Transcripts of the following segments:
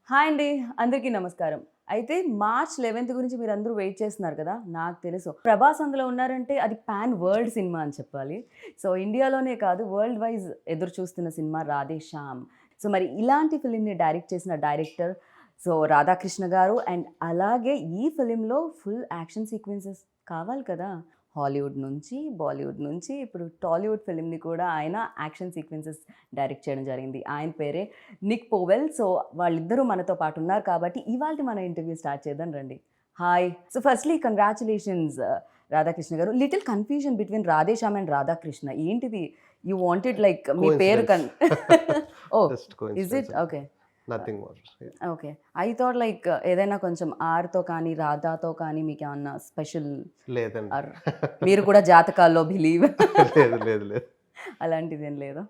Hi అండి. అందరికీ నమస్కారం. అయితే మార్చ్ 11థ్ గురించి మీరందరూ వెయిట్ చేస్తున్నారు కదా! నాకు తెలుసు. ప్రభాస్ అందులో ఉన్నారంటే అది పాన్ వరల్డ్ సినిమా అని చెప్పాలి. సో, ఇండియాలోనే కాదు వరల్డ్ వైజ్ ఎదురు చూస్తున్న సినిమా 'రాధే శ్యామ్'. సో, మరి ఇలాంటి ఫిల్మ్‌ని డైరెక్ట్ చేసిన డైరెక్టర్ రాధాకృష్ణ గారు అండ్ అలాగే ఈ ఫిల్మ్‌లో ఫుల్ యాక్షన్ సీక్వెన్సెస్ కావాలి కదా! హాలీవుడ్ నుంచి, బాలీవుడ్ నుంచి ఇప్పుడు టాలీవుడ్ ఫిల్మ్‌ని కూడా ఆయన యాక్షన్ సీక్వెన్సెస్ డైరెక్ట్ చేయడం జరిగింది. ఆయన పేరే నిక్ పోవెల్. సో, వాళ్ళిద్దరూ మనతో పాటు ఉన్నారు కాబట్టి ఇవాల్టి మన ఇంటర్వ్యూ స్టార్ట్ చేద్దాం రండి. Hi. So, firstly congratulations Radhakrishna garu. Little confusion between Radhe Shyam and Radhakrishna. ఏంటిది? యూ వాంటెడ్ లైక్ మీ పేరు oh! Just is coincidence. It? Okay. Nothing more. Yeah. Okay. I thought like ఏదైనా కొంచెం ఆర్‌తో కానీ, రాధాతో కానీ మీకేమన్నా స్పెషల్ లేదండి. ఆర్ మీరు కూడా జాతకాల్లో బిలీవ్ లేదు, లేదు, లేదు. అలాంటిదేం లేదా?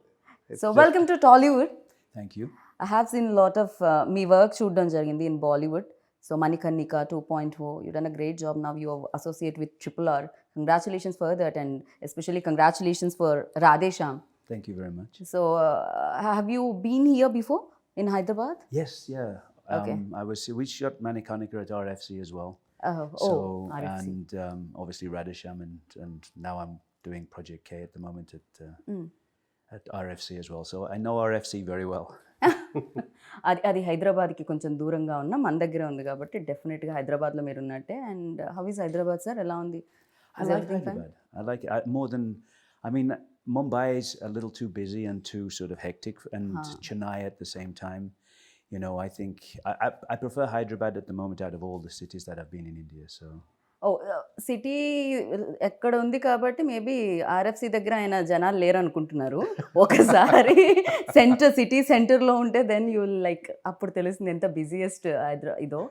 It's so, just welcome to Tollywood. Thank you. I have seen a lot of me work చూడడం జరిగింది in Bollywood. So, 'Manikarnika 2.0' you done a great job. Now you associate with RRR. Congratulations for that and especially congratulations for 'Radhe Shyam'. Thank you very much. So, have you been here before in Hyderabad? Yes, yeah. Okay. We shot Manikarnika at RFC as well. Oh, RFC. And obviously Radhe Shyam and now I'm doing Project K at the moment at RFC as well. So I know RFC very well. అది హైదరాబాద్‌కి కొంచెం దూరంగా ఉన్న మన దగ్గరే ఉంది కాబట్టి డెఫినెట్‌గా హైదరాబాద్‌లో మీరున్నట్టే. And how is Hyderabad sir? ఎలా ఉంది? I like Hyderabad. I like it more than, I mean, Mumbai is a little too busy and too sort of hectic, and Chennai at the same time. You know, I think I prefer Hyderabad at the moment out of all the cities that I've been in India. So. Oh! City ఎక్కడ ఉంది కాబట్టి maybe RFC దగ్గర ఆయన జనాలు లేరనుకుంటున్నారు. ఒకసారి city సెంటర్‌లో ఉంటే then you will like అప్పుడు తెలుస్తుంది ఎంత బిజియెస్ట్ ఇదో.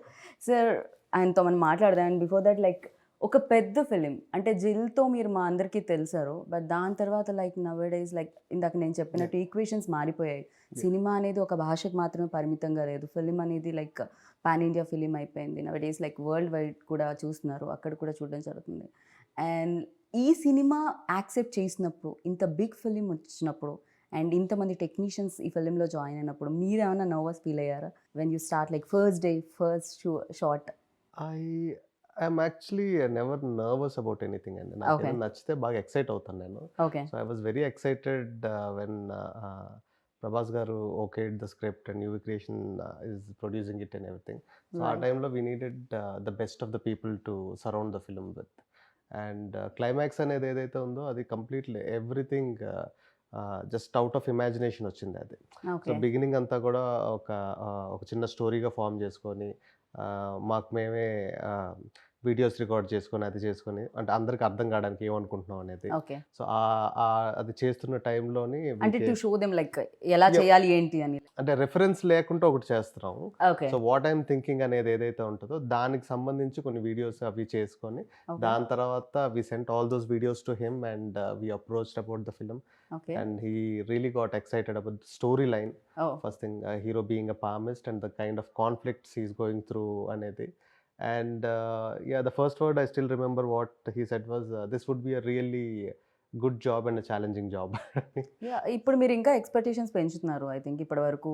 సార్ ఆయనతో మనం మాట్లాడదాం. అండ్ బిఫోర్ దట్ లైక్ ఒక పెద్ద ఫిలిం అంటే 'జిల్'తో మీరు మా అందరికీ తెలిసారు. బట్ దాని తర్వాత లైక్ నౌ-ఏ-డేస్ లైక్ ఇందాక నేను చెప్పినట్టు ఈక్వేషన్స్ మారిపోయాయి. సినిమా అనేది ఒక భాషకు మాత్రమే పరిమితంగా లేదు. ఫిలిం అనేది లైక్ పాన్ ఇండియా ఫిలిం అయిపోయింది. నౌ-ఏ-డేస్ లైక్ వరల్డ్ వైడ్ కూడా చూస్తున్నారు. అక్కడ కూడా చూడడం జరుగుతుంది. అండ్ ఈ సినిమా యాక్సెప్ట్ చేసినప్పుడు, ఇంత బిగ్ ఫిలిం వచ్చినప్పుడు అండ్ ఇంతమంది టెక్నీషియన్స్ ఈ ఫిలింలో జాయిన్ అయినప్పుడు మీరేమన్నా నర్వస్ ఫీల్ అయ్యారా? When you start like first day, first shot? I am actually never nervous about anything అండి. నాకేదైనా నచ్చితే బాగా ఎక్సైట్ అవుతాను నేను. Okay. So I was very excited when Prabhas గారు okayed the script and UV Creation is producing it and everything. So ఆ టైంలో we needed the best of the people to surround the film with. And climax అనేది ఏదైతే ఉందో అది completely everything just out of imagination వచ్చింది అది. So okay. Beginning అంతా కూడా ఒక చిన్న స్టోరీగా ఫామ్ చేసుకొని మాకు మేమే వీడియోస్ రికార్డ్ చేసుకొని అది చేసుకొని అంటే అందరికి అర్థం కావడానికి ఏమనుకుంటున్నాం అనేది. ఓకే. సో అది చేస్తున్న టైంలోని అంటే టు షో దెమ్ లైక్ ఎలా చేయాలి ఏంటి అని. అంటే రెఫరెన్స్ లేకుండా ఒకటి చేస్తున్నాం. Okay. So what I'm thinking అనేది ఏదైతే ఉంటుందో దానికి సంబంధించి కొన్ని వీడియోస్ అవి చేసుకొని దాని తర్వాత we sent all those videos to him and we approached about the film okay. and he really got excited about the storyline. Oh. First thing, hero being a palmist and the kind of conflicts he's going through anedi. And yeah, the first word I still remember what he said was this would be a really good job and a challenging job. ఇప్పుడు మీరు ఇంకా expectations పెంచుతున్నారు. I think ఇప్పటివరకు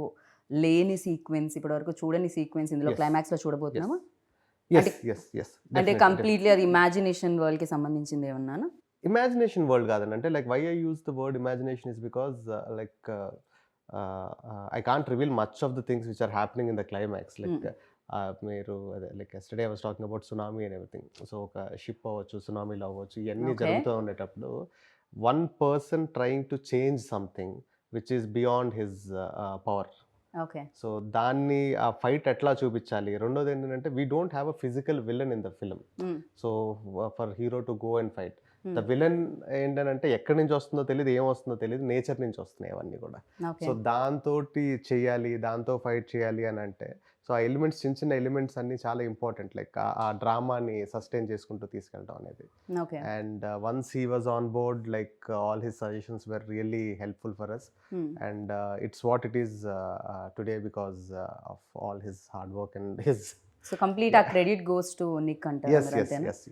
లేని sequence, ఇప్పటివరకు చూడని sequence ఇందులో Yes. క్లైమాక్స్‌లో చూడబోతున్నామా? Yes. అంటే కంప్లీట్లీ అది ఇమాజినేషన్ వరల్డ్‌కి సంబంధించింది ఏమన్నానా? ఇమాజినేషన్ వరల్డ్ కాదండి. అంటే like why I use the word imagination is because like I can't reveal much of the things which are happening in the climax. Like మీరు అదే like yesterday I was talking about tsunami and everything. So ఒక ship అవ్వచ్చు, సునామీలో అవ్వచ్చు, ఇవన్నీ జరుగుతూ ఉండేటప్పుడు one person trying to change something which is beyond his power. Okay. So దాన్ని ఆ ఫైట్ ఎట్లా చూపించాలి. రెండోది ఏంటంటే we don't have a physical villain in the film. So for hero to go and fight the villain ఏంటంటే ఎక్కడి నుంచి వస్తుందో తెలియదు, ఏం వస్తుందో తెలియదు, నేచర్ నుంచి వస్తున్నాయి అవన్నీ కూడా. సో దాంతో చెయ్యాలి, దాంతో ఫైట్ చేయాలి అని అంటే సో ఆ ఎలిమెంట్స్ చిన్న చిన్న ఎలిమెంట్స్ అన్ని చాలా ఇంపార్టెంట్. లైక్ ఆ డ్రామాని సస్టైన్ చేసుకుంటూ తీసుకెళ్ళడం అనేది. And once he was on board like all his suggestions were really helpful for us. And it's what it is today because of all his hard work and his. So complete uh credit goes to Nick అంటారు. Yes.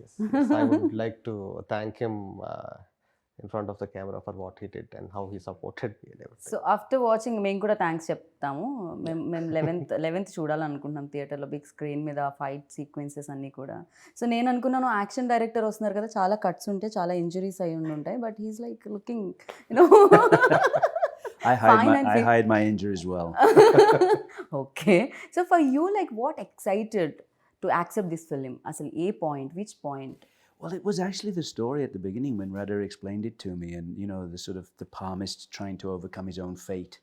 I would like to thank him in front of the camera for what he did and how he supported me and everything. So after watching మేము కూడా thanks చెప్తాము. మేము 11th చూడాలనుకుంటున్నాం థియేటర్లో big screen మీద fight sequences అన్నీ కూడా. So నేను అనుకున్నాను యాక్షన్ డైరెక్టర్ వస్తున్నారు కదా, చాలా కట్స్ ఉంటాయి, చాలా ఇంజురీస్ అయి ఉంటాయి, but he's like looking I hide my injuries well. Okay. So for you, like, what excited to accept this film? Asal a point, which point? Well, it was actually the story at the beginning when Radha explained it to me, and the sort of the palmist trying to overcome his own fate.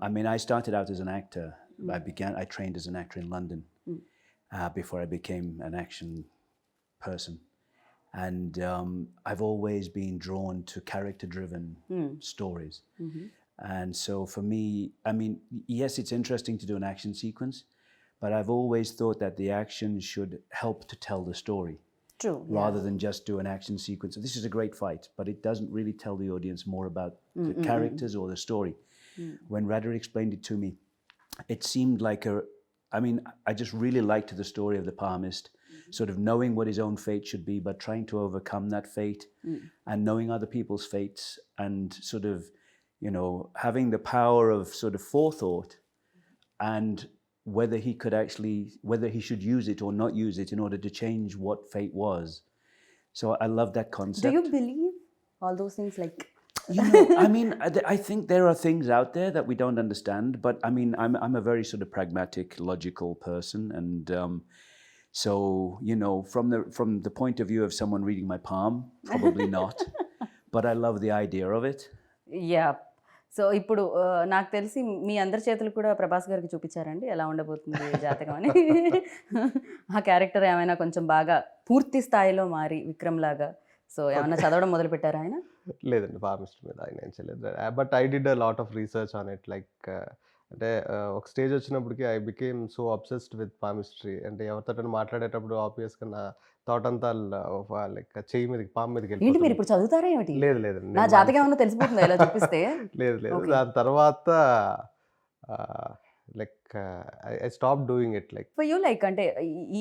I mean, I started out as an actor. I trained as an actor in London before I became an action person. And I've always been drawn to character-driven stories. And so for me, I mean, yes, it's interesting to do an action sequence, but I've always thought that the action should help to tell the story. True. Rather than just do an action sequence. This is a great fight, but it doesn't really tell the audience more about the characters or the story. When Radha explained it to me, it seemed like I just really liked the story of the palmist, sort of knowing what his own fate should be, but trying to overcome that fate and knowing other people's fates and sort of, having the power of sort of forethought and whether he should use it or not use it in order to change what fate was. So I love that concept. Do you believe all those things? Like, I mean, I think there are things out there that we don't understand, but I mean, I'm a very sort of pragmatic, logical person, and so from the point of view of someone reading my palm, probably not, but I love the idea of it. Yeah. So ఇప్పుడు నాకు తెలిసి మీ అందరి చేతులు కూడా ప్రభాస్ గారికి చూపించారండి ఎలా ఉండబోతుంది జాతకం అని. ఆ క్యారెక్టర్ ఏమైనా కొంచెం బాగా పూర్తి స్థాయిలో మారి విక్రమ్ లాగా సో ఏమైనా చదవడం మొదలు పెట్టారా ఆయన? లేదండి, ఫార్మిస్ట్ మీద ఆయన ఏం చేయలేదు. But I did a lot of research on it. Like అంటే ఒక స్టేజ్ వచ్చినప్పటికి I became so obsessed with palmistry. అంటే ఎవరితో మాట్లాడేటప్పుడు ఆబ్వియస్గా నా థాట్ అంతా లైక్ చెయ్యి మీదకి పాము మీదకి ఏంటి మీరు వెళ్ళిపోతుంది. ఇప్పుడు చదువుతారా ఏమిటి? లేదు లేదండి, నా జాతకం ఏమన్నా తెలిసిపోతుందా ఇలా చూపిస్తే? లేదు లేదు. Okay. దాని తర్వాత like I stop doing it. Like for you like అంటే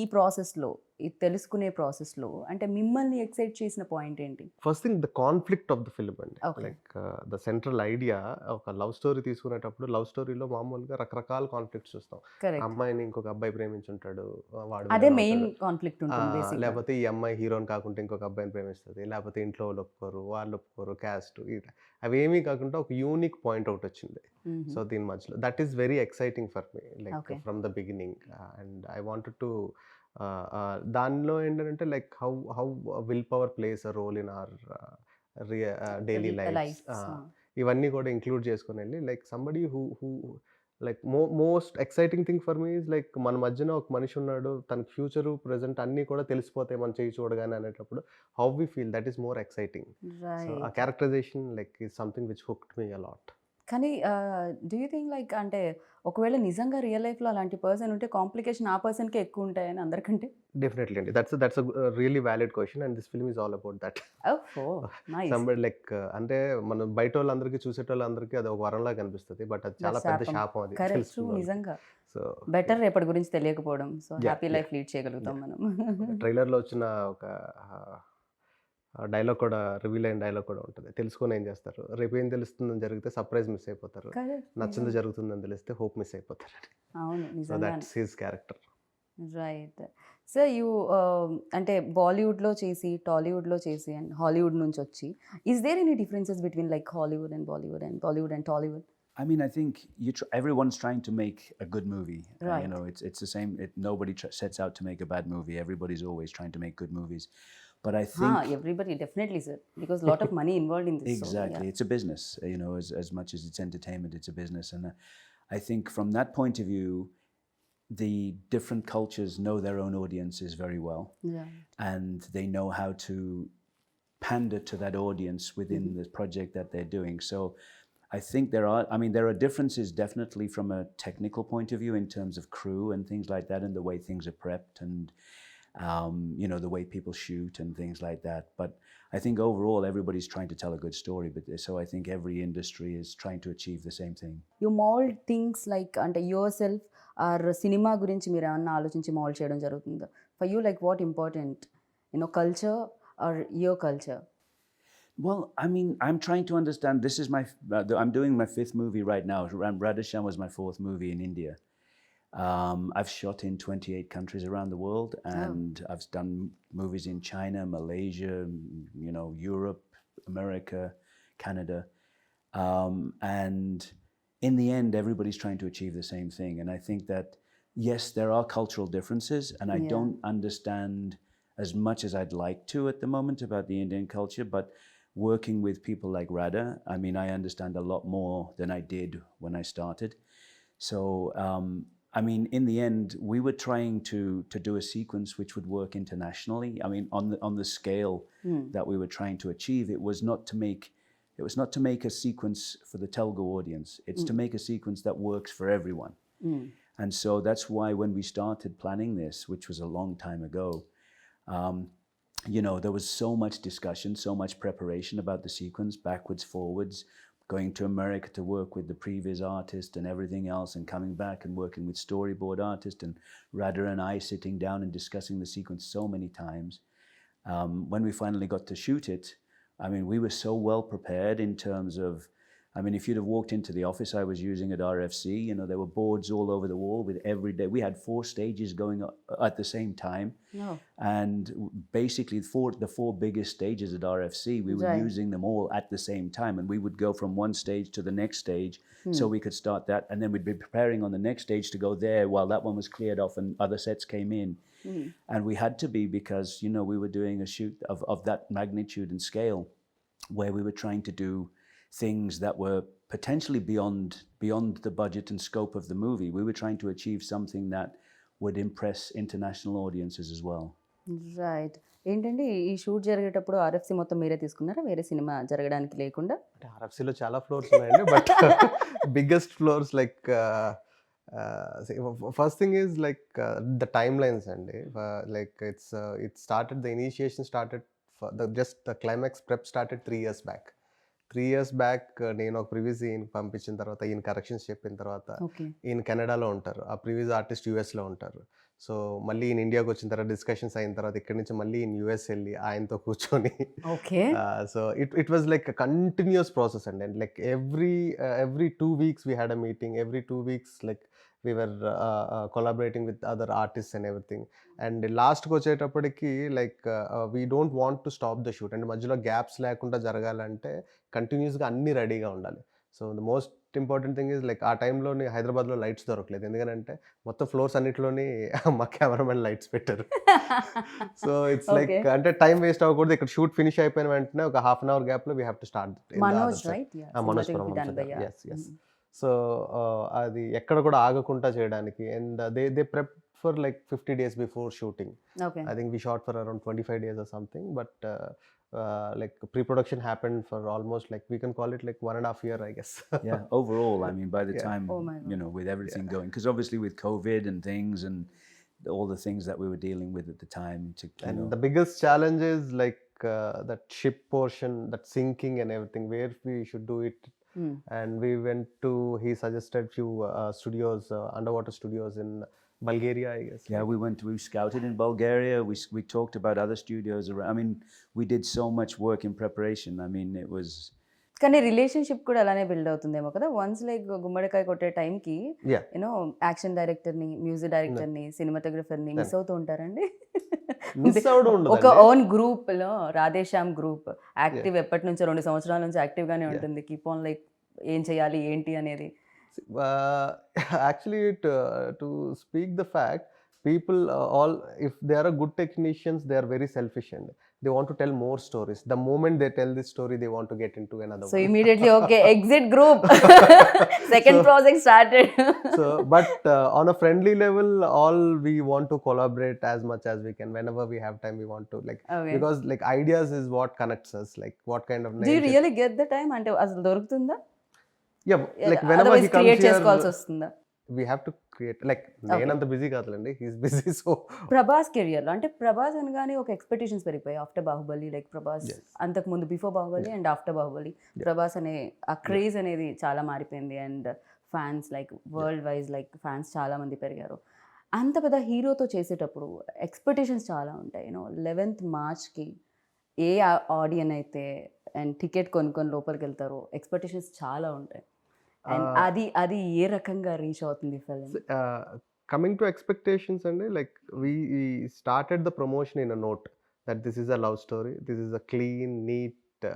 ఈ ప్రాసెస్లో ఈ తెలుసుకునే ప్రాసెస్లో అంటే మిమ్మల్ని ఎక్సైట్ చేసిన పాయింట్ ఏంటి? First thing the conflict of the film అండి. Okay. Like the central idea ఒక లవ్ స్టోరీ తీసుకునేటప్పుడు లవ్ స్టోరీలో మామూలుగా రకరకాల కాన్ఫ్లిక్ట్స్ చూస్తాం. కరెక్ట్. అమ్మాయిని ఇంకొక అబ్బాయి ప్రేమించుంటాడు, వాడు అదే విలన్ మెయిన్ అవుతాడు. కాన్ఫ్లిక్ట్ ఉంటుంది బేసిక్. లేకపోతే ఈ అమ్మాయి హీరోని కాకుండా ఇంకొక అబ్బాయిని ప్రేమిస్తుంది, లేకపోతే ఇంట్లో వాళ్ళు ఒప్పుకోరు, వాళ్ళు ఒప్పుకోరు, క్యాస్ట్, అవేమీ కాకుండా ఒక యూనిక్ పాయింట్ ఒకటి వచ్చింది. సో దీని మధ్యలో that is very exciting for me, like Okay. From the beginning. And I wanted to దానిలో ఏంటంటే like how will power plays a role in our daily life. ఇవన్నీ కూడా ఇంక్లూడ్ చేసుకొని వెళ్ళి like somebody who like most exciting thing for me is like మన మధ్యన ఒక మనిషి ఉన్నాడు, తన ఫ్యూచరు ప్రెజెంట్ అన్నీ కూడా తెలిసిపోతాయి మనం చేయి చూడగానే అనేటప్పుడు how we feel, that is more exciting. So ఆ characterisation like is something which hooked me a lot. కానీ డూ యూ థింక్ లైక్ అంటే ఒకవేళ నిజంగా రియల్ లైఫ్లో అలాంటి పర్సన్ ఉంటే కాంప్లికేషన్ ఆ పర్సన్కే ఎక్కువ ఉంటాయని అందరికంటే? డెఫినెట్లీ అండి, that's really valid question and this film is all about that. Somebody like అంటే మనం బయట వాళ్ళందరికీ చూసేటోళ్ళందరికీ అది ఒక వరంలా కనిపిస్తుంది, బట్ అది చాలా పెద్ద శాపం అది తెలుసుకున్నాను. నిజంగా సో బెటర్ రేపటి గురించి తెలియకపోవడం. సో హ్యాపీ లైఫ్ లీడ్ చేయగలుగుతాం మనం. ట్రైలర్లో వచ్చిన ఒక డైలాగ్ కూడా, రివీల్ అయిన డైలాగ్ కూడా ఉంటుంది. తెలుసుకొని ఏం చేస్తారు, రేపు ఏం తెలుస్తుందని జరిగితే సర్ప్రైజ్ మిస్ అయిపోతారు, నచ్చింది జరుగుతుందని తెలిస్తే హోప్ మిస్ అయిపోతారు. అవును, సో నిజంగా. That's his character. Right. So you అంటే బాలీవుడ్లో చేసి టాలీవుడ్లో చేసి అండ్ హాలీవుడ్ నుంచి వచ్చి is there any differences between like Hollywood and Bollywood and Bollywood and Tollywood? I mean, I think everyone's trying to make a good movie. Right. It's the same. Nobody sets out to make a bad movie. Everybody's always trying to make good movies. But I think everybody definitely, sir, because a lot of money involved in this. exactly, So, yeah. it's a business. As much as it's entertainment, it's a business. And I think from that point of view, the different cultures know their own audiences very well, Yeah. and they know how to pander to that audience within the project that they're doing. So I think there are differences definitely from a technical point of view in terms of crew and things like that, and the way things are prepped, and the way people shoot and things like that. But I think overall everybody's trying to tell a good story. But so I think every industry is trying to achieve the same thing. You mold things like అంటే yourself or cinema గురించి మీరు ఏమన్నా ఆలోచించి mould చేయడం జరుగుతుందా? For you, like what important, culture or your culture? Well, I mean, I'm trying to understand. This is I'm doing my 5th movie right now. Radhe Shyam was my 4th movie in India. I've shot in 28 countries around the world, and I've done movies in China, Malaysia, Europe, America, Canada. And in the end, everybody's trying to achieve the same thing. And I think that, yes, there are cultural differences, and I don't understand as much as I'd like to at the moment about the Indian culture, but working with people like Radha, I mean, I understand a lot more than I did when I started. So, I mean, in the end, we were trying to do a sequence which would work internationally. I mean, on the scale that we were trying to achieve, it was not to make a sequence for the Telugu audience. It's to make a sequence that works for everyone. And so that's why when we started planning this, which was a long time ago, there was so much discussion, so much preparation about the sequence, backwards, forwards, going to America to work with the previous artist and everything else, and coming back and working with storyboard artist, and Radha and I sitting down and discussing the sequence so many times. When we finally got to shoot it, I mean, we were so well prepared in terms of, I mean, if you'd have walked into the office I was using at RFC, there were boards all over the wall with every day. We had 4 stages going at the same time. No. And basically the 4 biggest stages at RFC, we were using them all at the same time. And we would go from one stage to the next stage so we could start that. And then we'd be preparing on the next stage to go there while that one was cleared off and other sets came in. And we had to be, because, we were doing a shoot of that magnitude and scale, where we were trying to do things that were potentially beyond the budget and scope of the movie. We were trying to achieve something that would impress international audiences as well. Right. ఏంటంటే ఈ shoot జరిగేటప్పుడు RFC మొత్తం మీరే తీసుకున్నారా, వేరే cinema జరగడానికి లేకుండా? అంటే ఆర్ఎఫ్సిలో చాలా ఫ్లోర్స్ ఉన్నాయండి, but biggest floors like first thing is like the time lines అండి. Like it started, the initiation started, just the climax prep started 3 years back. 3 years back నేను ఒక ప్రివ్యూస్ ఈయనకి పంపించిన తర్వాత, ఈయన కరెక్షన్స్ చెప్పిన తర్వాత, ఈయన కెనడాలో ఉంటారు, ఆ ప్రివ్యూస్ ఆర్టిస్ట్ యూఎస్లో ఉంటారు. సో మళ్ళీ ఈయన ఇండియాకి వచ్చిన తర్వాత డిస్కషన్స్ అయిన తర్వాత ఇక్కడి నుంచి మళ్ళీ ఈయన యూఎస్ వెళ్ళి ఆయనతో కూర్చొని, so it was like continuous process అండి. And like every 2 weeks we had a meeting, every 2 weeks like we were collaborating with other artists and everything. And లాస్ట్కి వచ్చేటప్పటికి like we don't want to stop the shoot. And మధ్యలో gaps లేకుండా జరగాలంటే కంటిన్యూస్గా అన్నీ రెడీగా ఉండాలి. So the most important thing is like ఆ టైంలోని హైదరాబాద్లో లైట్స్ దొరకలేదు, ఎందుకంటే మొత్తం ఫ్లోర్స్ అన్నిటిలోని మా కెమెరామెన్ లైట్స్ పెట్టారు. సో ఇట్స్ లైక్ అంటే టైం వేస్ట్ అవ్వకూడదు. ఇక్కడ షూట్ ఫినిష్ అయిపోయిన వెంటనే ఒక హాఫ్ అన్ అవర్ గ్యాప్లో we have to start. Manoj so అది ఎక్కడ కూడా ఆగకుండా చేయడానికి. And they prep for like 50 days before shooting. I think we shot for around 25 days or something, but like pre-production happened for almost like, we can call it like 1.5 years, I guess. Yeah, overall, I mean, by the time, with everything going, because obviously with COVID and things and all the things that we were dealing with at the time. The biggest challenge is like that ship portion, that sinking and everything, where we should do it. And we went to, he suggested few studios, underwater studios in Bulgaria, I guess. Yeah, we scouted in Bulgaria. We talked about other studios around. I mean, we did so much work in preparation. I mean, it was. కానీ relationship కూడా అలానే build అవుతుందేమో కదా. Once like గుమ్మడికాయ కొట్టే టైంకి action డైరెక్టర్ని, music డైరెక్టర్ని, సినిమాటోగ్రఫర్ని మిస్ అవుతూ ఉంటారండి. ఒక ఓన్ గ్రూప్ లో రాధే శ్యామ్ గ్రూప్ యాక్టివ్ ఎప్పటి నుంచో 2 సంవత్సరాల నుంచి యాక్టివ్ గానే ఉంటుంది. కీప్ ఆన్ లైక్ ఏం చేయాలి ఏంటి అనేది. Actually, to speak the fact, people all, if they are a good technicians, they are very selfish and they want to tell more stories. The moment they tell this story, they want to get into another so one. Immediately, okay, exit group. Second project started. So but on a friendly level, all we want to collaborate as much as we can. Whenever we have time, we want to like, because like ideas is what connects us, like what kind of do you really get the time ante asalu dorugtunda? Yeah, like whenever he comes here, we have to create. Like నేనంత busy కాదులేండి, he's busy. So Prabhas కెరియర్లో అంటే ప్రభాస్ అనగానే ఒక expectations పెరిగిపోయాయి after Baahubali. Like Prabhas అంతకు ముందు before Baahubali and after Baahubali Prabhas అనే ఆ క్రేజ్ అనేది చాలా మారిపోయింది. And fans like world wise like fans చాలా మంది పెరిగారు. అంత పెద్ద హీరోతో చేసేటప్పుడు ఎక్స్పెక్టేషన్స్ చాలా ఉంటాయి. 11th Marchకి ఏ ఆడియన్ అయితే అండ్ టికెట్ కొనుక్కొని లోపలికి వెళ్తారో ఎక్స్పెక్టేషన్స్ చాలా ఉంటాయి. అండ్ అది ఏ రకంగా రీచ్ అవుతుంది ఫిలిం? కమింగ్ టు ఎక్స్పెక్టేషన్స్ అండి, like we started the promotion in a note that this is a love story, this is a clean neat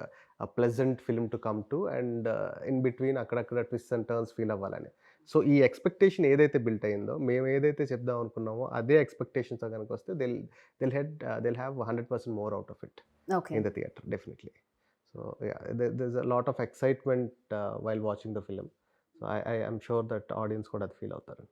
pleasant film to come to, and in between అక్కడక్కడ twist and turns feel అవ్వాలని. So ఈ expectation ఏదైతే built అయిందో, మేము ఏదైతే చెప్దాం అనుకున్నామో అదే ఎక్స్పెక్టేషన్స్ కనుక వస్తే they'll have 100% more out of it okay. in the theater, definitely. So yeah, there's a lot of excitement while watching the film. So I am sure that audience కూడా అది ఫీల్ అవుతారు.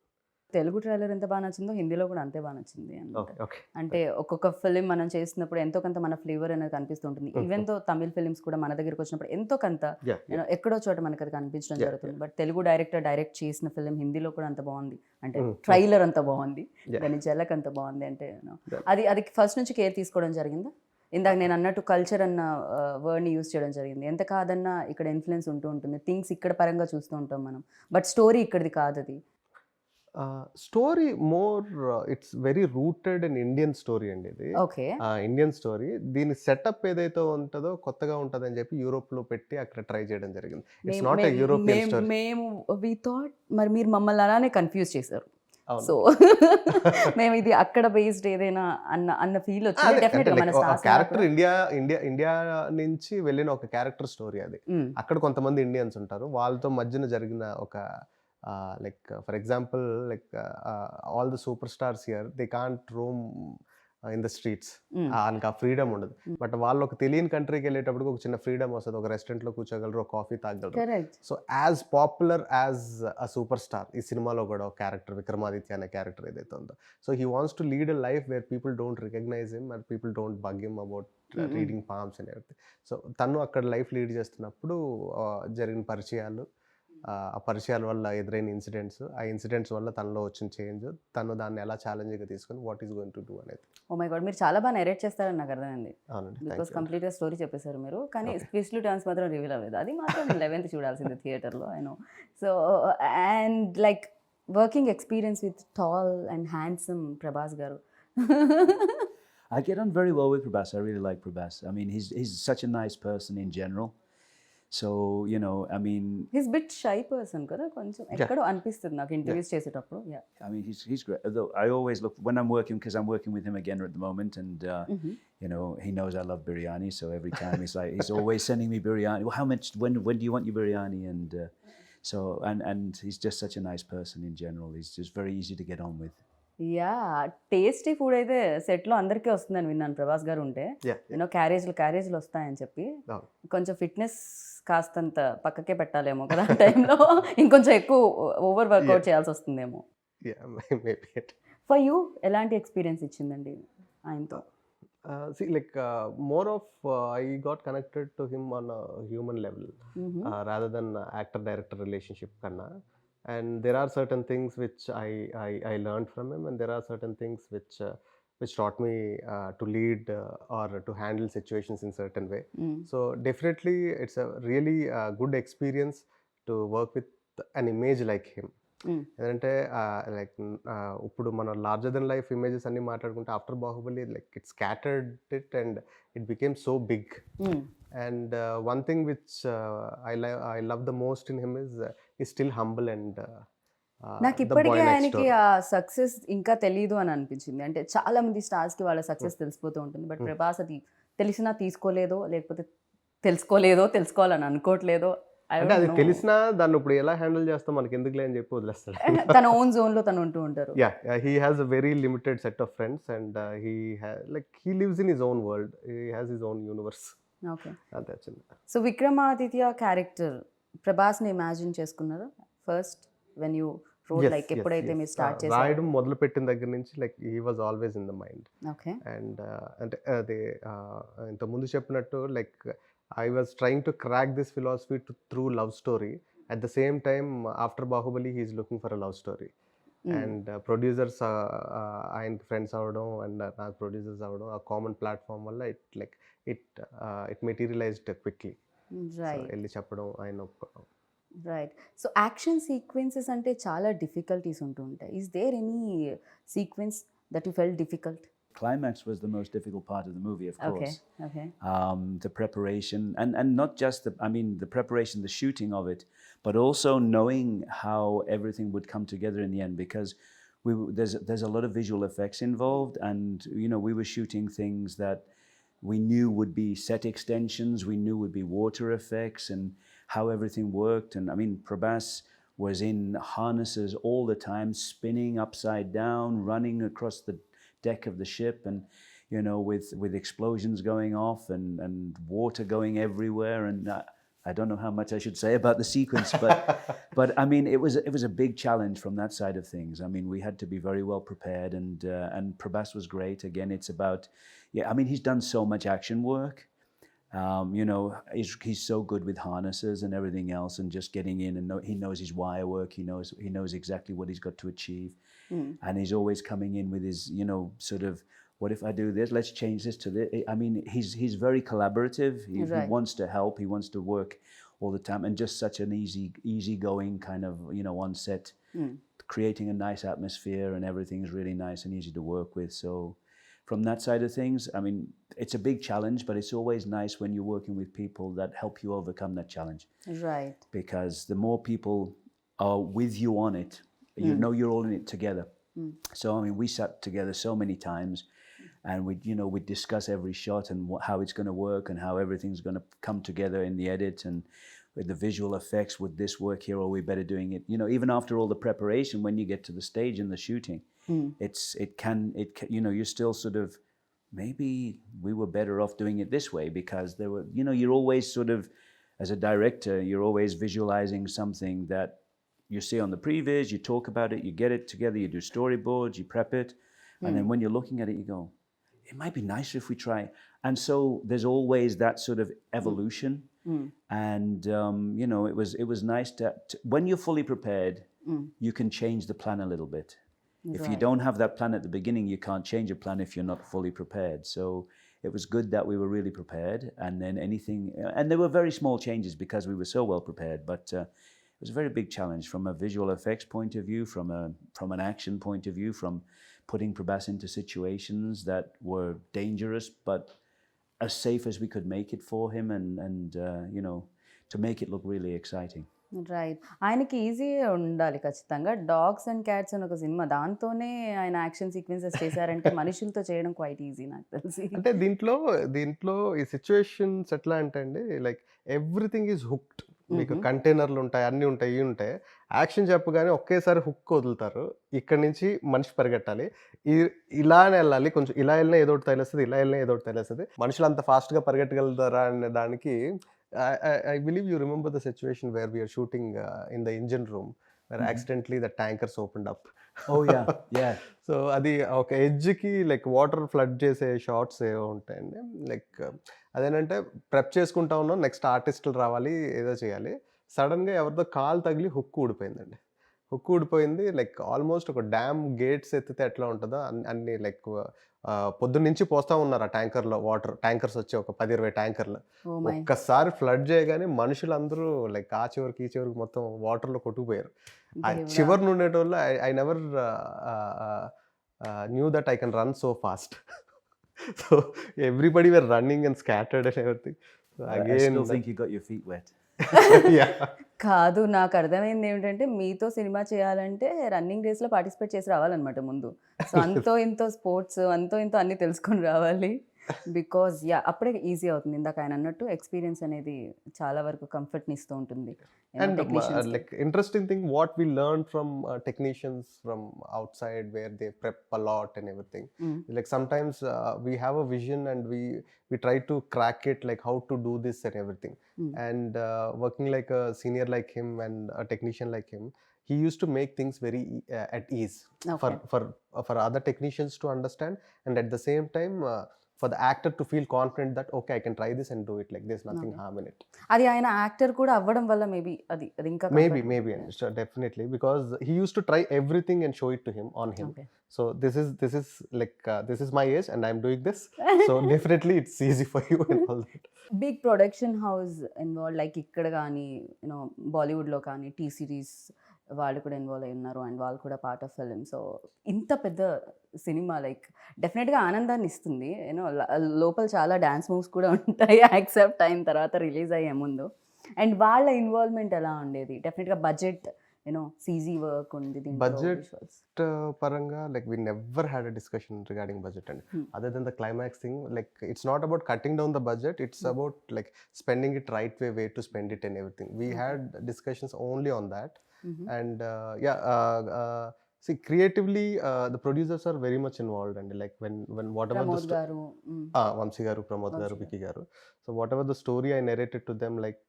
తెలుగు ట్రైలర్ ఎంత బాగా నచ్చిందో హిందీలో కూడా అంతే బాగా నచ్చింది అనమాట. Okay, okay. అంటే ఒక్కొక్క ఫిలిం మనం చేసినప్పుడు ఎంతో కొంత మన ఫ్లేవర్ అనేది కనిపిస్తుంటుంది. ఈవెన్ తో తమిళ్ ఫిలిమ్స్ కూడా మన దగ్గరికి వచ్చినప్పుడు ఎంతో కొంత Yeah. ఎక్కడో చోట మనకి అది కనిపించడం Yeah, జరుగుతుంది. బట్ తెలుగు డైరెక్టర్ డైరెక్ట్ చేసిన ఫిలిం హిందీలో కూడా అంత బాగుంది అంటే Mm. ట్రైలర్ అంత బాగుంది, Yeah. దాని జలక్ అంత బాగుంది అంటే Yeah. అది ఫస్ట్ నుంచి కేర్ తీసుకోవడం జరిగిందా? ఇందాక నేను అన్నట్టు కల్చర్ అన్న వర్డ్ని యూజ్ చేయడం జరిగింది. ఎంత కాదన్నా ఇక్కడ ఇన్ఫ్లుయెన్స్ ఉంటూ ఉంటుంది, థింగ్స్ ఇక్కడ పరంగా చూస్తూ ఉంటాం మనం, బట్ స్టోరీ ఇక్కడిది కాదు అది. Story more it's very rooted in Indian story అండి ఇది. ఓకే. ఇండియన్ స్టోరీ, దీని సెటప్ ఏదైతే ఉంటుందో కొత్తగా ఉంటుందని చెప్పి యూరోప్లో పెట్టి అక్కడ ట్రై చేయడం జరిగింది. It's not a European story. మేము వి థాట్ మరి మీరు మమ్మల్ని అలానే కన్ఫ్యూజ్ చేశారు. సో మేము ఇది అక్కడ బేస్డ్ ఏదైనా అన్న ఫీల్ వచ్చింది. డెఫినెట్గా మన క్యారెక్టర్ ఇండియా నుంచి వెళ్ళిన ఒక క్యారెక్టర్ స్టోరీ అది. అక్కడ కొంతమంది ఇండియన్స్ ఉంటారు, వాళ్ళతో మధ్యన జరిగిన ఒక like for example like all the super stars here they can't Rome in the streets, వాళ్ళకి ఆ ఫ్రీడమ్ ఉండదు. బట్ వాళ్ళు ఒక తెలియని కంట్రీకి వెళ్ళేటప్పుడు ఒక చిన్న ఫ్రీడమ్ వస్తుంది, ఒక రెస్టారెంట్లో కూర్చోగలరు, ఒక కాఫీ తాగలరు. So as popular as a super star ఈ సినిమాలో కూడా ఒక క్యారెక్టర్ విక్రమాదిత్య అనే క్యారెక్టర్ ఏదైతే ఉందో, so he wants to lead a life where people don't recognize him and people don't bug him about reading palms and everything. So తను అక్కడ life lead చేస్తున్నప్పుడు జరిగిన పరిచయాలు, ఆ పరిచయాల వల్ల ఎదురైన ఇన్సిడెంట్స్, ఆ ఇన్సిడెంట్స్ వల్ల తనలో వచ్చిన చేంజ్, తను దాన్ని ఎలా ఛాలెంజ్గా తీసుకొని what is going to do అనేది. ఓ మై గాడ్, మీరు చాలా బాగా నెరేట్ చేస్తారని నాకు అర్థమైంది. అవునండి, బికాస్ కంప్లీట్గా స్టోరీ చెప్పేశారు మీరు, కానీ ట్విస్ట్లు టర్న్స్ మాత్రం రివీల్ అవ్వలేదు. అది మాత్రం 11th చూడాల్సింది థియేటర్లో, I know. So and like working experience with tall and handsome Prabhas గారు. I get on very well with Prabhas. I really like Prabhas. I mean, he's such a nice person in general. So, you know, I mean... He's bit shy person కదా కొంచెం, ఎక్కడో అనిపిస్తుంది నాకు interviews చేసేటప్పుడు. I mean, he's great. Although I always look, when I'm working, because I'm working with him again at the moment, and, you know, he knows I love biryani, so every time he's always sending me biryani. Well, how much, when do you want your biryani? And so, and he's just such a nice person in general. He's just very easy to get on with. Yeah, tasty food అయితే సెట్లో అందరికీ వస్తుందని విన్నాను ప్రభాస్ గారు ఉంటే. You know క్యారేజ్లు వస్తాయని చెప్పి కొంచెం ఫిట్నెస్ కాస్తంత పక్కకే పెట్టాలేమో కదా ఆ టైంలో, ఇంకొంచెం ఎక్కువ ఓవర్ వర్కౌట్ చేయాల్సి వస్తుందేమో. ఫర్ యూ ఎలాంటి ఎక్స్పీరియన్స్ ఇచ్చిందండి ఆయనతో? See, like more of I got connected to him on a human level rather than actor-director relationship kanna. And there are certain things which I learned from him, and there are certain things which taught me to lead or to handle situations in certain way. So definitely it's a really good experience to work with an image like him. ఎందుకంటే like ఇప్పుడు మన larger than life images అన్ని మాట్లాడుకుంటే after Baahubali like it scattered it and it became so big. And one thing which I love the most in him is still humble and నాకు ఇప్పటికే ఆయనకి ఆ success ఇంకా తెలియదు అని అనిపించింది. అంటే చాలా మంది స్టార్స్కి వాళ్ళ సక్సెస్ తెలిసిపోతూ ఉంటుంది, బట్ ప్రభాస్ అది తెలిసినా తీసుకోలేదో, లేకపోతే తెలుసుకోవాలని అనుకోవట్లేదో. అంటే అది తెలిసినా దాన్ని ఇప్పుడు ఎలా హ్యాండిల్ చేస్తాం మనకి ఎందుకులే అని చెప్పి వదిలేస్తాడు. తన ఓన్ జోన్లో తను ఉంటూ ఉంటారు. He has a very limited set of friends and he lives in his own world, he has his own universe. Okay, అంతే వచ్చింది. సో విక్రమాదిత్య క్యారెక్టర్ ప్రభాస్ని ఇమాజిన్ చేసుకున్నారా first when you road, like ఎప్పుడైతే మీరు స్టార్ట్ చేశారు? రాయడం మొదలు పెట్టిన దగ్గర నుంచి like he was always in the mind. Okay, and అంటే అది ఇంతకుముందు చెప్పినట్టు like I was trying to crack this philosophy through love story. At the same time, after Bahubali, he is looking for a love story. And producers, ఆయన friends అవ్వడం and నాకు producers అవ్వడం, ఆ common platform వల్ల it materialised quickly. వెళ్ళి చెప్పడం, ఆయన ఒప్పుకోవడం. రైట్. సో యాక్షన్ సీక్వెన్సెస్ అంటే చాలా డిఫికల్టీస్ ఉంటూ ఉంటాయి. Is there any sequence that you felt difficult? climax was the most difficult part of the movie, of course. Okay. The preparation, and not just the preparation, the shooting of it, but also knowing how everything would come together in the end, because there's a lot of visual effects involved, and we were shooting things that we knew would be set extensions, we knew would be water effects, and how everything worked. And Prabhas was in harnesses all the time, spinning upside down, running across the deck of the ship, and with explosions going off and water going everywhere. And I don't know how much I should say about the sequence, but it was a big challenge from that side of things. We had to be very well prepared, and Prabhas was great. Again, it's about he's done so much action work. He's so good with harnesses and everything else, and just getting in, and he knows his wire work. He knows exactly what he's got to achieve, and he's always coming in with his sort of, what if I do this? Let's change this to this. He's very collaborative. He wants to help. He wants to work all the time, and just such an easygoing kind of on set, creating a nice atmosphere, and everything's really nice and easy to work with. So from that side of things, it's a big challenge, but it's always nice when you're working with people that help you overcome that challenge. Right. Because the more people are with you on it, you're all in it together. So we sat together so many times, and we'd discuss every shot and how it's going to work and how everything's going to come together in the edit, and with the visual effects, would this work here, or are we better doing it? Even after all the preparation, when you get to the stage and the shooting, you're still sort of, maybe we were better off doing it this way, because there were, you're always sort of, as a director, you're always visualizing something that you see on the previs, you talk about it, you get it together, you do storyboards, you prep it, and then when you're looking at it, you go, it might be nicer if we try. And so there's always that sort of evolution. And it was nice to when you're fully prepared, you can change the plan a little bit. If you don't have that plan at the beginning, you can't change a plan if you're not fully prepared. So it was good that we were really prepared, and then and there were very small changes because we were so well prepared, but it was a very big challenge from a visual effects point of view, from an action point of view, from putting Prabhas into situations that were dangerous, but as safe as we could make it for him, and to make it look really exciting. Right. ఆయనకి easy ఉండాలి ఖచ్చితంగా. Dogs and cats అని ఒక cinema, దాంతోనే ఆయన action sequences చేశారంటే మనుషులతో చేయడం క్వైట్ ఈజీ నాకు తెలిసి. అంటే దీంట్లో ఈ సిచ్యువేషన్స్ ఎట్లా అంటే అండి, లైక్ ఎవ్రీథింగ్ ఈజ్ హుక్డ్. మీకు కంటైనర్లు ఉంటాయి, అన్నీ ఉంటాయి, ఇవి ఉంటాయి. యాక్షన్ చెప్పగానే ఒకేసారి హుక్ వదులుతారు. ఇక్కడ నుంచి మనిషి పరిగెట్టాలి, ఇలానే వెళ్ళాలి, కొంచెం ఇలా వెళ్ళినా ఏదో ఒకటి తగిలేస్తుంది, ఇలా వెళ్ళినా ఏదో ఒకటి తగిలేస్తుంది. మనుషులు అంత ఫాస్ట్గా పరిగెట్టగలుగుతారా అనే దానికి I believe you remember the situation where we are shooting in the engine room, where accidentally the tankers opened up. Oh yeah. So అది ఒక ఎడ్జ్కి లైక్ వాటర్ ఫ్లడ్ చేసే షార్ట్స్ ఏవో ఉంటాయండి. లైక్ అదేంటంటే ప్రెప్ చేసుకుంటా ఉన్నాం, నెక్స్ట్ ఆర్టిస్టులు రావాలి, ఏదో చేయాలి. సడన్గా ఎవరిదో కాలు తగిలి హుక్ ఊడిపోయిందండి. హుక్ ఊడిపోయింది. లైక్ ఆల్మోస్ట్ ఒక డ్యామ్ గేట్స్ ఎత్తితే ఎట్లా ఉంటుందో అన్ని లైక్ పొద్దున్నుంచి పోస్తూ ఉన్నారు ఆ ట్యాంకర్లో వాటర్. ట్యాంకర్స్ వచ్చి ఒక 10-20 ట్యాంకర్లు ఒక్కసారి ఫ్లడ్ చేయగానే మనుషులందరూ లైక్ ఆ చివరికి ఈ చివరికి మొత్తం వాటర్లో కొట్టుకుపోయారు. ఆ చివరి ఉండేటోళ్ళు I never knew that I can run so fast. So everybody were running and scattered and everything. I still think you got your feet wet. కాదు, నాకు అర్థమైంది ఏమిటంటే, మీతో సినిమా చేయాలంటే రన్నింగ్ రేస్లో పార్టిసిపేట్ చేసి రావాలన్నమాట ముందు. సో అంతో ఇంతో స్పోర్ట్స్, అంతో ఇంతో అన్నీ తెలుసుకొని రావాలి. బికాజ్ అప్పుడే ఈజీ అవుతుంది. ఇందాక ఆయన అన్నట్టు ఎక్స్పీరియన్స్ అనేది చాలా వరకు కంఫర్ట్ని ఇస్తూ ఉంటుంది. And like interesting thing, what we learned from technicians from outside, where they prep a lot and everything. Like sometimes we have a vision and we try to crack it, like how to do this and everything. And working like a senior like him and a technician like him, he used to make things very at ease for other technicians to understand, and at the same time for the actor to feel confident that okay, I can try this and do it, like there's nothing harm in it. అది ఆయన actor కూడా అవ్వడం వల్ల maybe అది ఇంకా maybe sure, definitely, because he used to try everything and show it to him on him. So this is like this is my age and I'm doing this, so definitely it's easy for you and all that. Big production house involve, like ఇక్కడ కానీ బాలీవుడ్లో కానీ T series వాళ్ళు కూడా involve అయి ఉన్నారు and వాళ్ళు కూడా పార్ట్ ఆఫ్ ఫిలిం. సో ఇంత పెద్ద సినిమా లైక్ డెఫినెట్గా ఆనందాన్ని ఇస్తుంది. యూనో లోపల చాలా డ్యాన్స్ మూవ్స్ కూడా ఉంటాయి యాక్సెప్ట్ అయిన తర్వాత, రిలీజ్ అయ్యే ముందు. అండ్ వాళ్ళ ఇన్వాల్వ్మెంట్ ఎలా ఉండేది? డెఫినెట్గా బడ్జెట్, యూనో సీజీ వర్క్ ఉంది దీంట్లో. Budget visuals. పరంగా like we never had a discussion regarding budget అండి. Other than the climax thing, like it's not about cutting down the budget, it's about like spending it right way to spend it and everything. We had discussions only on that. And see, creatively the producers are very much involved, and like when whatever the Pramod గారు, Vamsi garu, Pramod garu, Vamsi Vicky garu, so whatever the story I narrated to them, like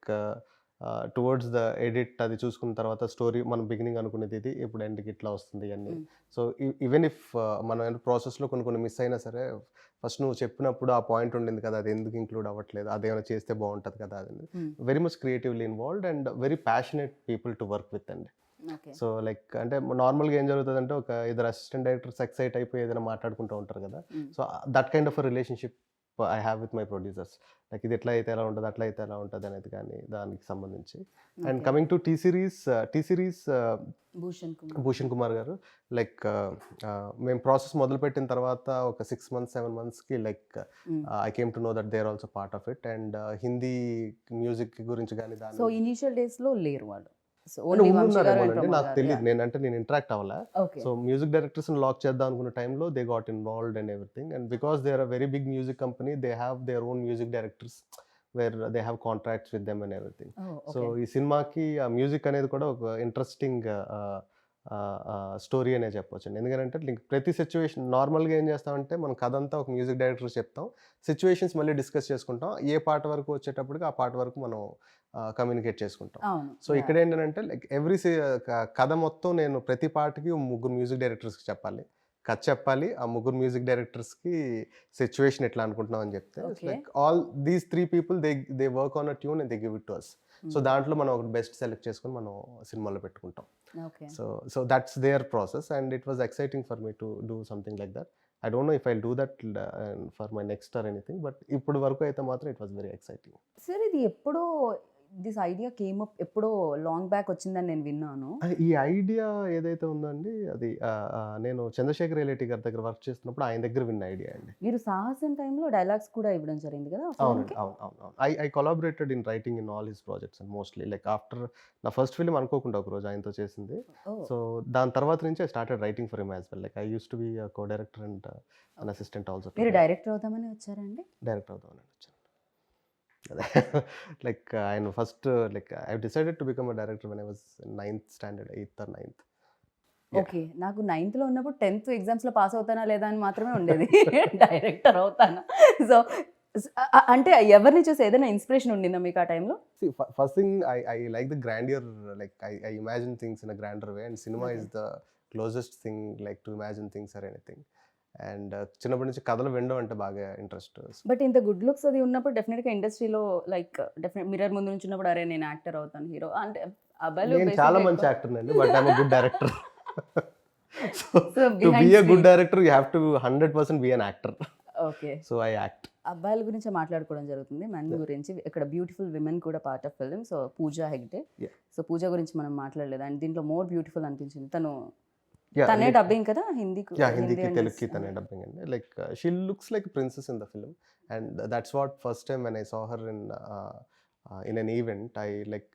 towards the edit అది చూసుకున్న తర్వాత story మనం beginning అనుకునేది ఇది ఇప్పుడు ఎండ్కి ఇట్లా వస్తుంది అన్ని. సో ఈవెన్ ఇఫ్ మనం ప్రాసెస్లో కొన్ని మిస్ అయినా సరే, ఫస్ట్ నువ్వు చెప్పినప్పుడు ఆ పాయింట్ ఉండింది కదా, అది ఎందుకు ఇంక్లూడ్ అవ్వట్లేదు, అదేమైనా చేస్తే బాగుంటుంది కదా, అది very much creatively involved and very passionate people to work with అండి. ఓకే. సో లైక్ అంటే నార్మల్గా ఏం జరుగుతుంది అంటే, ఒక ఇద్దరు అసిస్టెంట్ డైరెక్టర్స్ ఎక్సైట్ అయిపోయి ఏదైనా మాట్లాడుకుంటూ ఉంటారు కదా. So that kind of relationship I have with my producers. Like ఇది ఎట్లా అయితే ఎలా ఉంటుంది, అట్లా అయితే ఎలా ఉంటుంది అనేది కానీ దానికి సంబంధించి. And coming to T series Bhushan Kumar garu, like మేము ప్రాసెస్ మొదలుపెట్టిన తర్వాత ఒక 6 months 7 monthsకి like I came to know that they are also part of it. And Hindi music గురించి కానీ దాని సో ఇనిషియల్ డేస్లో లేరు వాళ్ళు. నాకు తెలియదు, నేను ఇంటరాక్ట్ అవ్వాలా. సో మ్యూజిక్ డైరెక్టర్స్ లాక్ చేద్దాం అనుకున్న టైంలో they got involved and everything. And because they are a very big music company, they have their own music directors where they have contracts with them and everything. So ఈ సినిమాకి ఆ music అనేది కూడా ఒక interesting story అనే చెప్పొచ్చు. ఎందుకంటే ప్రతి సిచ్యువేషన్ నార్మల్గా ఏం చేస్తామంటే, మనం కథ అంతా ఒక మ్యూజిక్ డైరెక్టర్ చెప్తాం, సిచ్యువేషన్స్ మళ్ళీ డిస్కస్ చేసుకుంటాం, ఏ పాట వరకు వచ్చేటప్పటికి ఆ పాట వరకు మనం కమ్యూనికేట్ చేసుకుంటాం. సో ఇక్కడ ఏంటంటే లైక్ కథ మొత్తం నేను ప్రతి పాటకి 3 మ్యూజిక్ డైరెక్టర్స్కి చెప్పాలి, కథ చెప్పాలి, ఆ 3 మ్యూజిక్ డైరెక్టర్స్కి సిచ్యువేషన్ ఎట్లా అనుకుంటున్నాం అని చెప్తే, like all these 3 people they work on a tune and they give it to us. So దాంట్లో మనం ఒక బెస్ట్ సెలెక్ట్ చేసుకొని మనం సినిమాలో పెట్టుకుంటాం. So that's their process and it was exciting for me to do something like that. I don't know if I'll do that for my next or anything, but ఇప్పుడు వరకు అయితే మాత్రం it was very exciting. Sir ఇది ఎప్పుడో this idea came up ఎప్పుడో long back వచ్చిందని నేను విన్నాను. ఈ ఐడియా ఏదైతే ఉందండి, అది నేను చంద్రశేఖర్ ఎల్ఏటి గారి దగ్గర వర్క్ చేస్తున్నప్పుడు ఆయన దగ్గర విన్న ఐడియా అండి. మీరు సాహసం టైంలో డైలాగ్స్ కూడా ఇవ్వడం జరిగింది కదా? అవునండి, అవును. I collaborated in writing in all his projects and mostly like after నా ఫస్ట్ ఫిల్మ్ అనుకోకుండా ఒక రోజు ఆయనతో చేసింది. సో దాని తర్వాత నుంచి I started writing for him as well. Like I use to be co director and an assistant also. మీరు డైరెక్టర్ అవుతామని వచ్చారండి? డైరెక్టర్ అవుతామని వచ్చాను. లైక్ ఆయన first like I decided to become a director when I was 9th standard, 8th or 9th. Okay. నాకు 9th ఉన్నప్పుడు 10th ఎగ్జామ్స్లో pass అవుతానా లేదా అని మాత్రమే ఉండేది, డైరెక్టర్ అవుతానా. సో అంటే ఎవరిని చూసి ఏదైనా ఇన్స్పిరేషన్ ఉండిందా మీకు ఆ టైంలో? First thing I like the grandeur, like I imagine things in a grander way and cinema is the closest thing like to imagine things or anything. And చిన్నప్పటి నుంచి కథలు వినడం అంటే బాగా ఇంట్రెస్ట్. బట్ ఇంత గుడ్ లుక్స్ అది ఉన్నప్పుడు డెఫినెట్గా ఇండస్ట్రీలో లైక్ డెఫినెట్ మిర్రర్ ముందు నుంచి ఉన్నప్పుడు అరే నేను యాక్టర్ అవుతాను, హీరో అంటే అబ్బాయిలు నేను చాలా మంచి యాక్టర్ అండి, but I'm a good director. So to be a good director you have to 100% be an actor. Okay. So I act. అబ్బాయిల గురించి మాట్లాడుకోవడం జరుగుతుంది, మెన్ గురించి. ఇక్కడ బ్యూటిఫుల్ విమెన్ కూడా part of film. So Pooja Hegde, so Pooja గురించి మనం మాట్లాడలేదు అండ్ దీంట్లో మోర్ బ్యూటిఫుల్ అనిపించింది. తనే డబ్బింగ్ కదా హిందీకి తెలుగుకి తనే డబ్బింగ్ అండి. Like she looks like princess in the film and that's what first time when I saw her in an event I like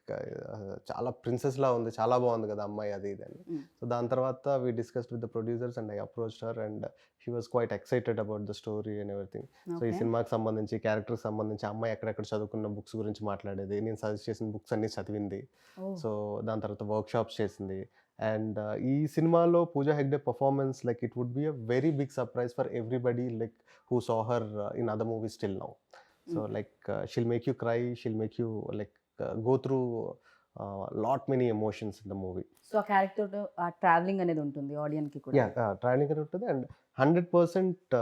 చాలా ప్రిన్సెస్ లా ఉంది, చాలా బాగుంది కదా అమ్మాయి అది ఇది అని. సో దాని తర్వాత we discussed with the producers and I approached her and she was quite excited about the story and everything. So ఈ సినిమాకి సంబంధించి క్యారెక్టర్కి సంబంధించి అమ్మాయి ఎక్కడెక్కడ చదువుకున్న బుక్స్ గురించి మాట్లాడేది, నేను సజెస్ట్ చేసిన బుక్స్ అన్ని చదివింది. సో దాని తర్వాత వర్క్ షాప్స్ చేసింది. అండ్ ఈ సినిమాలో Pooja Hegde performance like it would be a very big surprise for everybody like who saw her in other movies still now. So like she'll make you cry, she'll make you like go through lot many emotions in the movie. So ఆ character ఆ travelling అనేది ఉంటుంది ఆడియన్స్కి కూడా. Travelling అనేది ఉంటుంది and 100%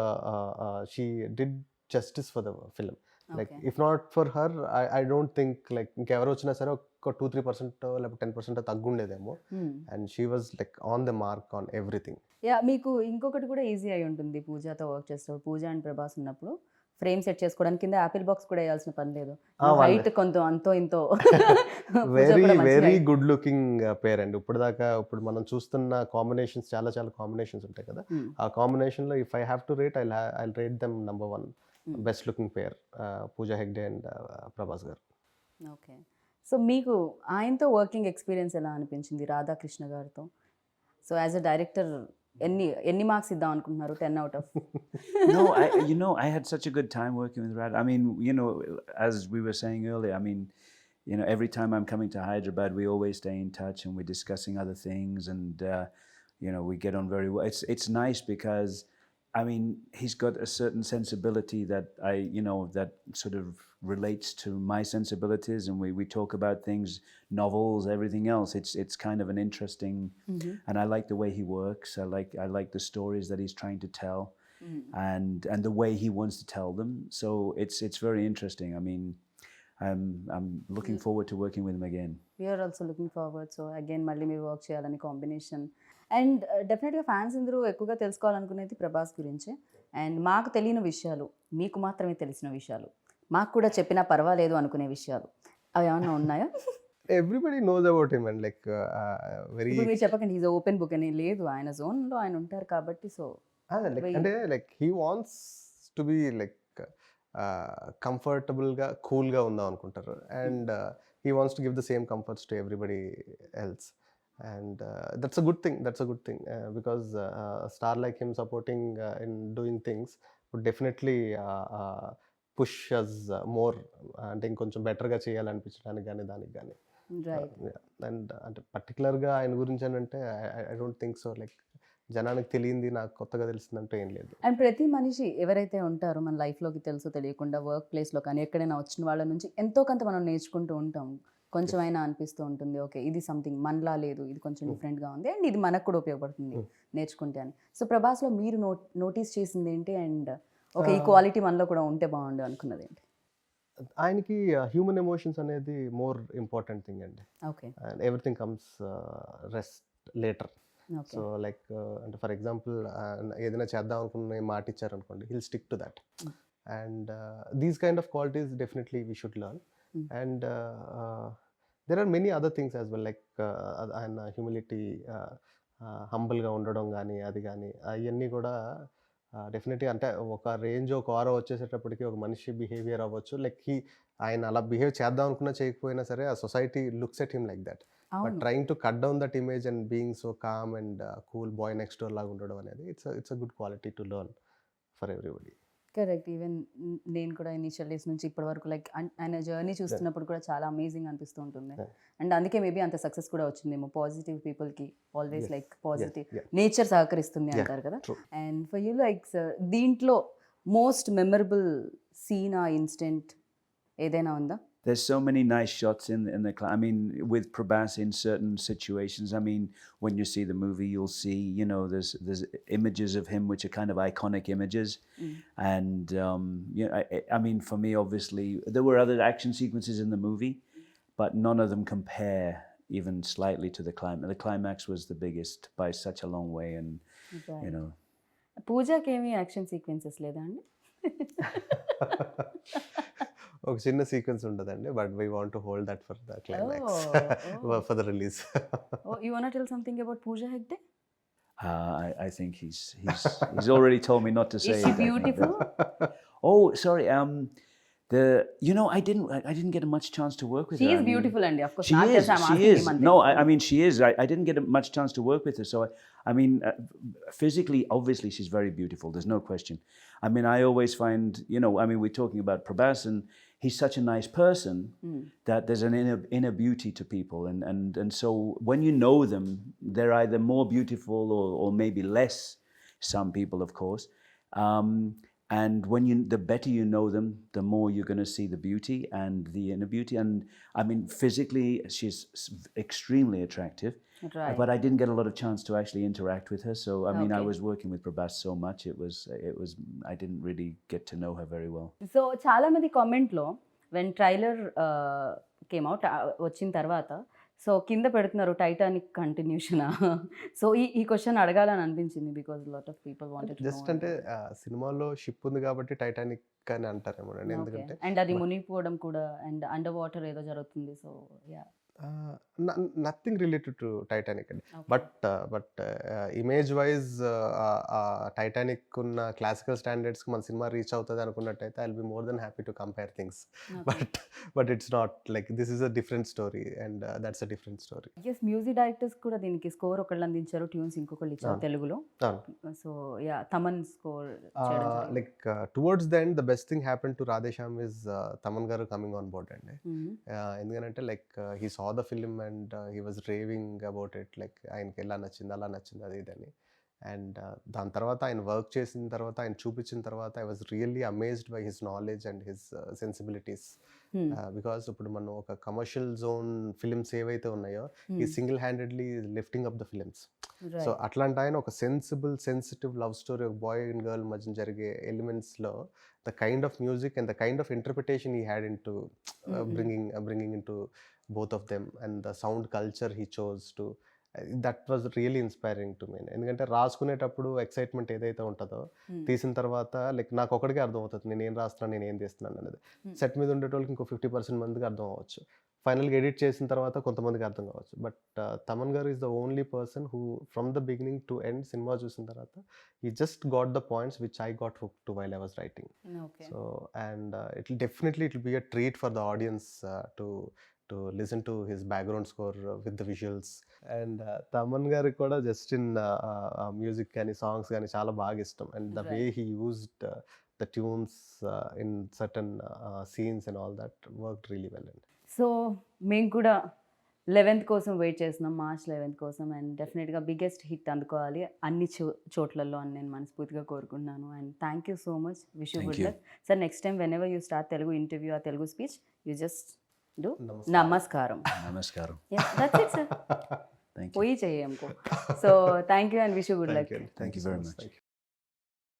she did justice for the film. Like if not for her I don't think like ఇంకెవరు వచ్చినా సరే ఒక 2-3% లేకపోతే 10% తగ్గుండేదేమో. And she was like on the mark on everything. మీకు ఇంకొకటి కూడా ఈజీ అయి ఉంటుంది పూజతో వర్క్ చేసేటప్పుడు. పూజ అండ్ ప్రభాస్ ఉన్నప్పుడు ఫ్రేమ్ సెట్ చేసుకోవడానికి కింద యాపిల్ బాక్స్ కూడా వేయాల్సిన పని లేదు. వాళ్ళే. హైట్ కొంత అంతో ఇంతో వెరీ వెరీ గుడ్ లుకింగ్ పేర్ అండి. ఇప్పుడు మనం చూస్తున్న కాంబినేషన్స్ చాలా చాలా కాంబినేషన్స్ ఉంటాయి కదా. ఆ కాంబినేషన్లో if I have to rate I rate them number 1 best looking pair, Pooja Hegde and Prabhas garu. Okay. So మీకు ఆయనతో వర్కింగ్ ఎక్స్పీరియన్స్ ఎలా అనిపించింది రాధాకృష్ణ గారితో? సో యాజ్ అ డైరెక్టర్ ఎన్ని మార్క్స్ ఇద్దాం అనుకుంటున్నారు 10 out of? No, I had such a good time working with Radha. I mean, as we were saying earlier, I mean, every time I'm coming to Hyderabad, we always stay in touch and we're discussing other things, and we get on very well. It's nice because, I mean, he's got a certain sensibility that that sort of relates to my sensibilities, and we talk about things, novels, everything else. It's kind of an interesting, and I like the way he works. I like the stories that he's trying to tell, and the way he wants to tell them. So it's very interesting. I mean, I'm looking forward to working with him again. We are also looking forward. So again, మళ్ళీ మీరు work చేయాలని combination. And డెఫినెట్గా fans అందరూ ఎక్కువగా తెలుసుకోవాలనుకునేది ప్రభాస్ గురించే. And మాకు తెలియని విషయాలు, మీకు మాత్రమే తెలిసిన విషయాలు, మాకు కూడా చెప్పినా పర్వాలేదు అనుకునే విషయాలు అవి ఏమన్నా ఉన్నాయా? Everybody knows about him and like very, ఇప్పుడు మీరు చెప్పకండి ఈజ్ ఓపెన్ బుక్ అని. లేదు, ఆయన జోన్లో ఆయన ఉంటారు కాబట్టి. సో అంటే like he wants to be like కంఫర్టబుల్గా కూల్గా ఉందాం అనుకుంటారు. And he wants to give the same comforts to everybody else. And that's a good thing. Because a star like him supporting in doing things would definitely push us more, అంటే ఇంకొంచెం బెటర్గా చేయాలనిపించడానికి కానీ దానికి కానీ. అండ్ అంటే పర్టికులర్గా ఆయన గురించి అని అంటే I don't think so. Like జనానికి తెలియంది నాకు కొత్తగా తెలిసిందంటే ఏం లేదు. అండ్ ప్రతి మనిషి ఎవరైతే ఉంటారో మన లైఫ్లోకి తెలుసో తెలియకుండా వర్క్ ప్లేస్లో కానీ ఎక్కడైనా వచ్చిన వాళ్ళ నుంచి ఎంతో కొంత మనం నేర్చుకుంటూ ఉంటాం. కొంచెమైనా అనిపిస్తూ ఉంటుంది, ఓకే ఇది సంథింగ్ మనలా లేదు, ఇది కొంచెం డిఫరెంట్గా ఉంది, అండ్ ఇది మనకు కూడా ఉపయోగపడుతుంది నేర్చుకుంటే అని. సో ప్రభాస్లో మీరు నోటీస్ చేసింది ఏంటి? అండ్ ఓకే ఈ క్వాలిటీ మనలో కూడా ఉంటే బాగుండు అనుకున్నది ఏంటి? ఆయనకి హ్యూమన్ ఎమోషన్స్ అనేది మోర్ ఇంపార్టెంట్ థింగ్ అండి. Okay. And everything comes rest later. So like అంటే ఫర్ ఎగ్జాంపుల్ ఏదైనా చేద్దాం అనుకున్న మాట ఇచ్చారనుకోండి, hill stick to that. And these kind of qualities definitely we should learn. And there are many other things as well, like ఆయన humility, హంబుల్గా ఉండడం కానీ అది కానీ అవన్నీ కూడా డెఫినెట్లీ అంటే ఒక రేంజ్ ఒక ఆరో వచ్చేసేటప్పటికి ఒక మనిషి బిహేవియర్ అవ్వచ్చు. లైక్ ఆయన అలా బిహేవ్ చేద్దాం అనుకున్నా చేయకపోయినా సరే ఆ society looks at him like that. But trying to cut down that image and being so calm and cool bye next door లాగా ఉండడం అనేది it's a good quality to learn for everybody. Correct. Even నేను కూడా initial days నుంచి ఇప్పటి వరకు like ఆయన journey చూస్తున్నప్పుడు కూడా చాలా అమేజింగ్ అనిపిస్తూ ఉంటుంది. అండ్ అందుకే మేబీ అంత సక్సెస్ కూడా వచ్చిందేమో. పాజిటివ్ పీపుల్కి ఆల్వేస్ లైక్ పాజిటివ్ నేచర్ సహకరిస్తుంది అంటారు కదా. And for you like sir దీంట్లో మోస్ట్ మెమరబుల్ సీన్ ఆ ఇన్సిడెంట్ ఏదైనా ఉందా? There's so many nice shots in the I mean, with Prabhas in certain situations. I mean, when you see the movie, you'll see, there's images of him which are kind of iconic images. And, I mean, for me, obviously, there were other action sequences in the movie, but none of them compare even slightly to the climax. The climax was the biggest by such a long way. And, పూజకి ఏమి action sequences లేదా అండి? ఒక చిన్న sequence ఉంటుందండి, but we want to hold that for the climax for the release. You want to tell something about Pooja Hegde? I think he's already told me not to say. Is she beautiful? Oh, sorry. I didn't get much chance to work with her. She is beautiful, and of course, she is. No, I mean she is. I didn't get much chance to work with her, so I mean, physically, obviously, she's very beautiful. There's no question. I mean, I always find, we're talking about Prabhas, and he's such a nice person that there's an inner beauty to people, and so when you know them, they're either more beautiful or maybe less. Some people, of course. And the better you know them, the more you're going to see the beauty and the inner beauty. And I mean, physically, she's extremely attractive. Right. But I didn't get a lot of chance to actually interact with her. So I mean, Okay. I was working with Prabhas so much. It was. I didn't really get to know her very well. So చాలా మంది కామెంట్లో when trailer came out వచ్చిన తర్వాత so కింద పెడుతున్నారు Titanic continuation. So ఈ question అడగాలని అనిపించింది because lot of people wanted to just అంటే సినిమాలో షిప్ ఉంది కాబట్టి టైటానిక్ అని అంటారేమో అండి, ఎందుకంటే అండ్ అది మునిగిపోవడం కూడా అండ్ అండర్ వాటర్ ఏదో జరుగుతుంది. So yeah nothing related to Titanic అండి. Okay. But image wise Titanic ఉన్న క్లాసికల్ స్టాండర్డ్స్కి మన సినిమా రీచ్ అవుతుంది అనుకున్నట్టయితే I will be more than happy to compare things. But it's not like this is a different story and that's a different story. As music directors కూడా దీనికి score ఒకళ్ళు అందించారు, ట్యూన్స్ ఇంకొకళ్ళు ఇచ్చారు తెలుగులో. So yeah Thaman score like towards the end the best thing happen to Radhe Shyam is Thaman గారు coming on board అండి. ఎందుకంటే like he saw the film and he was raving about it, like ఆయనకి ఎలా నచ్చింది అలా నచ్చింది అది ఇదని. అండ్ దాని తర్వాత ఆయన వర్క్ చేసిన తర్వాత ఆయన చూపించిన తర్వాత I was really amazed by his knowledge and his sensibilities. Because ఇప్పుడు మనం ఒక కమర్షియల్ జోన్ ఫిలిమ్స్ ఏవైతే ఉన్నాయో ఈ single handedly lifting up the films. So అట్లాంటి ఆయన ఒక సెన్సిటివ్ లవ్ స్టోరీ, ఒక బాయ్ అండ్ గర్ల్ మధ్య జరిగే ఎలిమెంట్స్లో the kind of music and the kind of interpretation he had in to bringing into both of them and the sound culture he chose to, that was really inspiring to me. ఎందుకంటే రాసుకునేటప్పుడు excitement ఏదైతే ఉంటుందో తీసిన తర్వాత like నాకు ఒకటికే అర్థం అవుతుంది నేను ఏం రాస్తున్నాను నేను ఏం తీస్తున్నాను అనేది. సెట్ మీద ఉండేటోళ్ళకి ఇంకో 50% మందికి అర్థం అవ్వచ్చు, ఫైనల్గా ఎడిట్ చేసిన తర్వాత కొంతమందికి అర్థం కావచ్చు. బట్ తమన్ గారు is the only person who from the beginning to end cinema చూసిన తర్వాత he just got the points which I got hooked to while I was writing. Okay. So and it will be a treat for the audience to listen to his background score with the visuals. And Taman గారికి కూడా just in music కానీ songs కానీ చాలా బాగా ఇష్టం. And the way he used the tunes in certain scenes and all that worked really well. So మేము కూడా 11th కోసం వెయిట్ చేస్తున్నాం, March 11th కోసం. అండ్ డెఫినెట్గా బిగ్గెస్ట్ హిట్ అందుకోవాలి అన్ని చోట్లలో అని నేను మనస్ఫూర్తిగా కోరుకుంటున్నాను. And thank you so much, wish you good luck sir. Next time when ever you start Telugu interview ఆ Telugu speech you just do నమస్కారం. Namaskaram. That's it sir. Thank you. పోయి చెయ్యి हमको. So thank you and wish you good luck. Thank you very much.